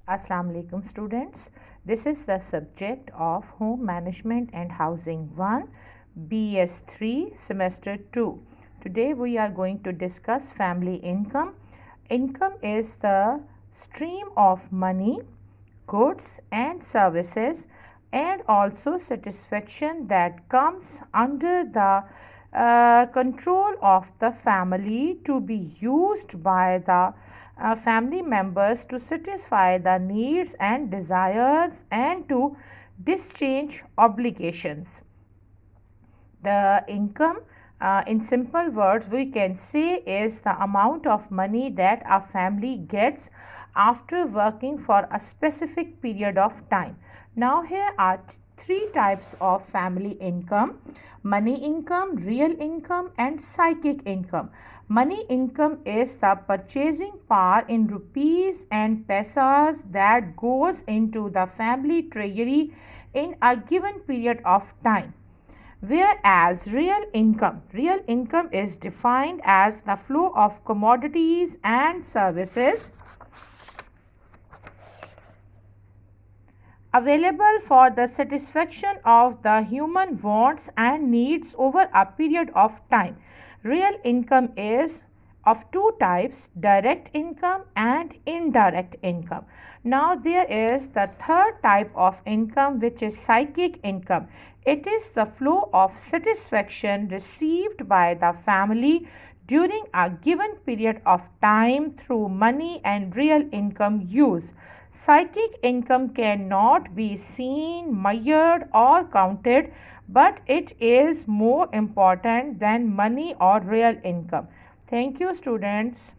Assalamu alaikum students. This is the subject of Home Management and Housing 1 BS3 semester 2. Today we are going to discuss family income. Income is the stream of money, goods and services and also satisfaction that comes under the control of the family to be used by the family members to satisfy the needs and desires and to discharge obligations. The income, in simple words, we can say is the amount of money that a family gets after working for a specific period of time. Now, here are three types of family income: money income, real income, and psychic income. Money income is the purchasing power in rupees and pesos that goes into the family treasury in a given period of time. Whereas real income is defined as the flow of commodities and services available for the satisfaction of the human wants and needs over a period of time. Real income is of two types: direct income and indirect income. Now there is the third type of income, which is psychic income. It is the flow of satisfaction received by the family during a given period of time through money and real income use. Psychic income cannot be seen, measured, or counted, but it is more important than money or real income. Thank you, students.